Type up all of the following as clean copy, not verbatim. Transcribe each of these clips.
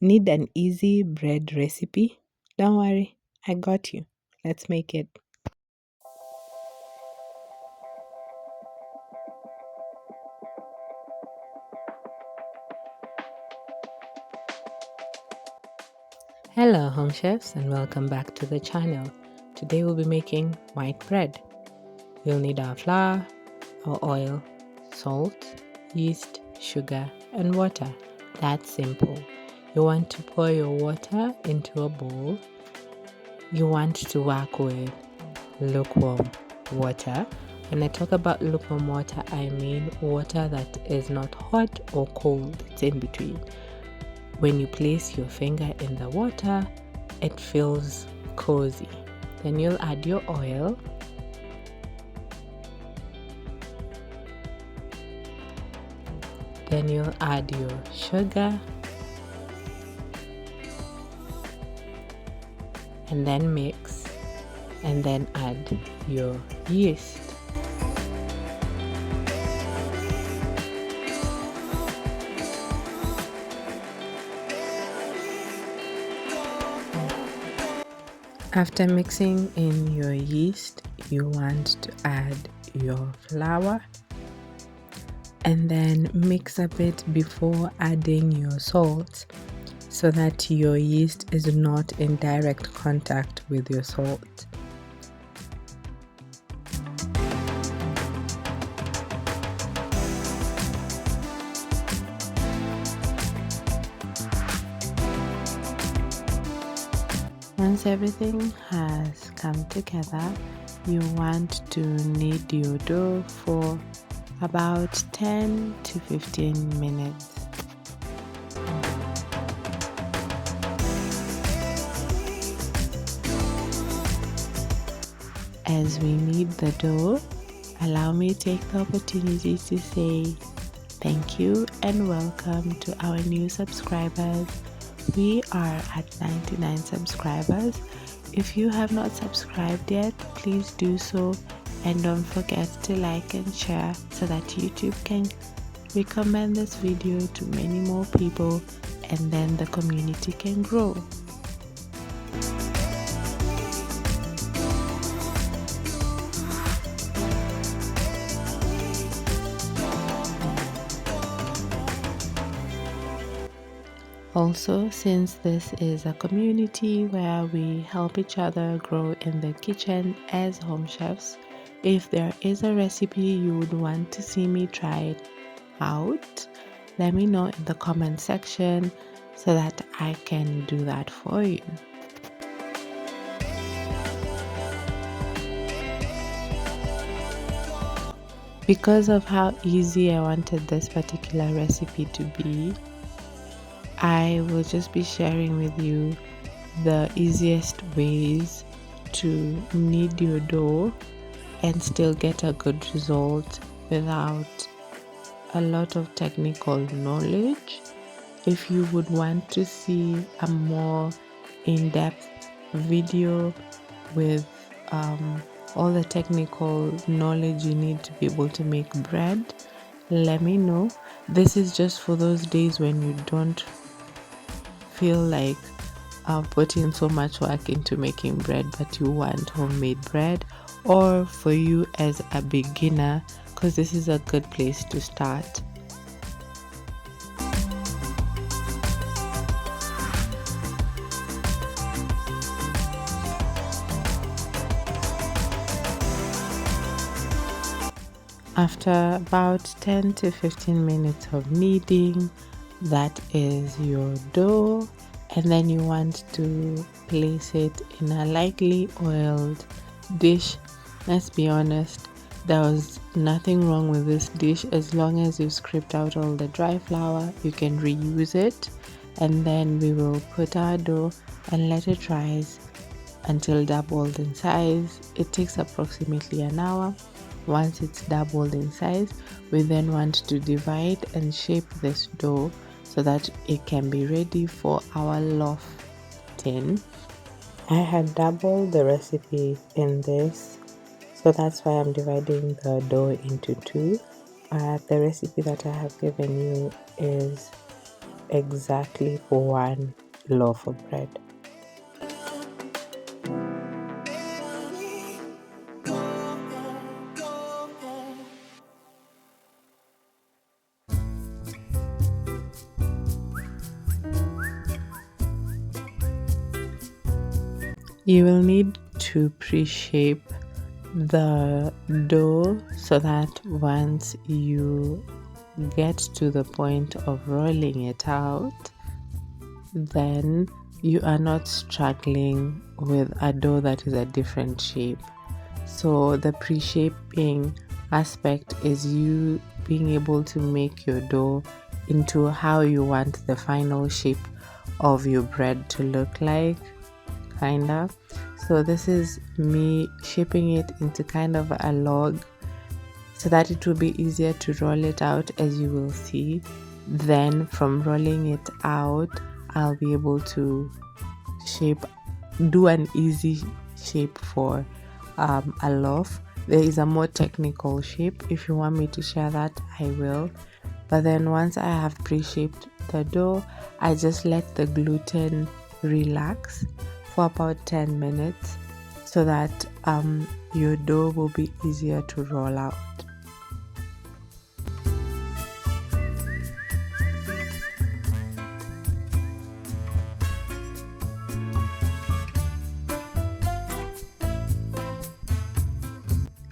Need an easy bread recipe? Don't worry, I got you. Let's make it. Hello, home chefs, and welcome back to the channel. Today we'll be making white bread. You'll need our flour, our oil, salt, yeast, sugar, and water. That's simple. You want to pour your water into a bowl. You want to work with lukewarm water. When I talk about lukewarm water, I mean water that is not hot or cold, it's in between. When you place your finger in the water, it feels cozy. Then you'll add your oil. Then you'll add your sugar. And then mix. And then add your yeast. After mixing in your yeast, you want to add your flour and then mix a bit before adding your salt so that your yeast is not in direct contact with your salt. Once everything has come together, you want to knead your dough for about 10 to 15 minutes. As we knead the dough, allow me to take the opportunity to say thank you and welcome to our new subscribers. We are at 99 subscribers. If you have not subscribed yet, please do so, and don't forget to like and share so that YouTube can recommend this video to many more people, and then the community can grow. Also, since this is a community where we help each other grow in the kitchen as home chefs, if there is a recipe you would want to see me try it out, let me know in the comment section so that I can do that for you. Because of how easy I wanted this particular recipe to be, I will just be sharing with you the easiest ways to knead your dough and still get a good result without a lot of technical knowledge. If you would want to see a more in-depth video with all the technical knowledge you need to be able to make bread, let me know. This is just for those days when you don't feel like putting so much work into making bread, but you want homemade bread, or for you as a beginner, because this is a good place to start. After about 10 to 15 minutes of kneading, that is your dough, and then you want to place it in a lightly oiled dish. Let's be honest, there was nothing wrong with this dish. As long as you scraped out all the dry flour, you can reuse it. And then we will put our dough and let it rise until doubled in size. It takes approximately an hour. Once it's doubled in size, we then want to divide and shape this dough so that it can be ready for our loaf tin. I had doubled the recipe in this, so that's why I'm dividing the dough into two. The recipe that I have given you is exactly 1 loaf of bread. You will need to pre-shape the dough so that once you get to the point of rolling it out, then you are not struggling with a dough that is a different shape. So the pre-shaping aspect is you being able to make your dough into how you want the final shape of your bread to look like, kind of. So this is me shaping it into kind of a log so that it will be easier to roll it out, as you will see. Then from rolling it out, I'll be able to do an easy shape for a loaf. There is a more technical shape. If you want me to share that, I will. But then once I have pre-shaped the dough, I just let the gluten relax for about 10 minutes so that your dough will be easier to roll out.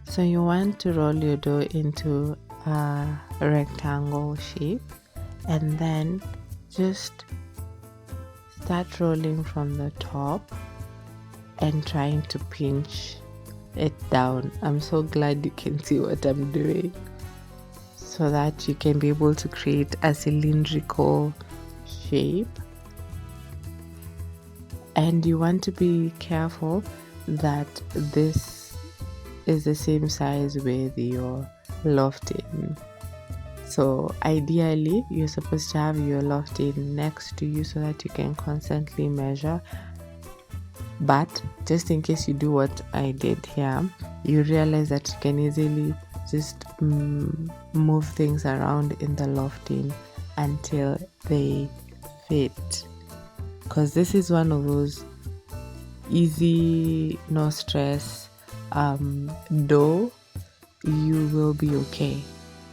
So you want to roll your dough into a rectangle shape and then just start rolling from the top and trying to pinch it down. I'm so glad you can see what I'm doing, so that you can be able to create a cylindrical shape. And you want to be careful that this is the same size with your loaf tin. So ideally you're supposed to have your loaf tin next to you so that you can constantly measure. But just in case you do what I did here, you realize that you can easily just move things around in the loaf tin until they fit, because this is one of those easy, no stress dough. You will be okay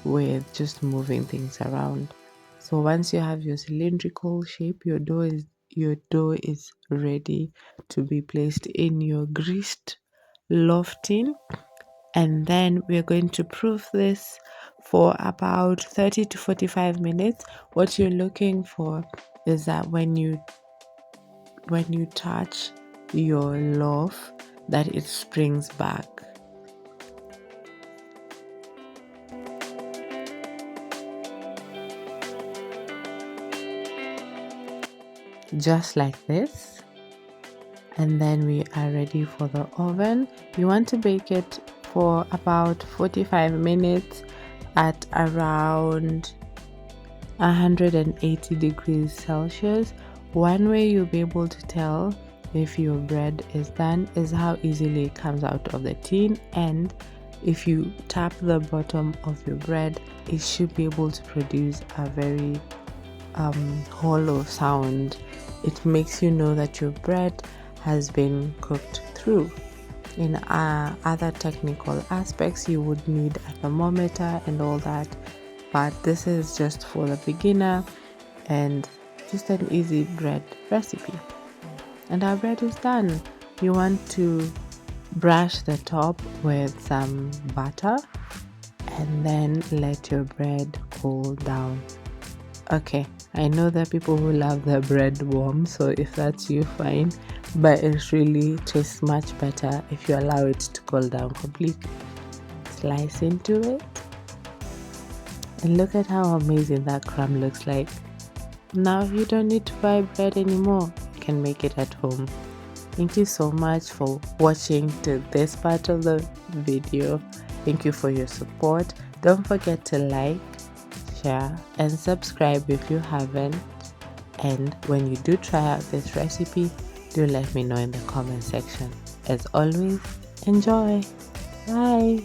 with just moving things around. So once you have your cylindrical shape, your dough is ready to be placed in your greased loaf tin. And then we're going to proof this for about 30 to 45 minutes. What you're looking for is that when you touch your loaf, that it springs back. Just like this. And then we are ready for the oven. You want to bake it for about 45 minutes at around 180 degrees Celsius. One way you'll be able to tell if your bread is done is how easily it comes out of the tin, and if you tap the bottom of your bread, it should be able to produce a very hollow sound. It makes you know that your bread has been cooked through. In other technical aspects, you would need a thermometer and all that, but this is just for the beginner and just an easy bread recipe. And our bread is done. You want to brush the top with some butter and then let your bread cool down. Okay, I know there are people who love their bread warm, so if that's you, fine, but it really tastes much better if you allow it to cool down completely. Slice into it, and look at how amazing that crumb looks like. Now you don't need to buy bread anymore. You can make it at home. Thank you so much for watching to this part of the video. Thank you for your support. Don't forget to like, share, and subscribe if you haven't. And when you do try out this recipe, do let me know in the comment section. As always, enjoy. Bye.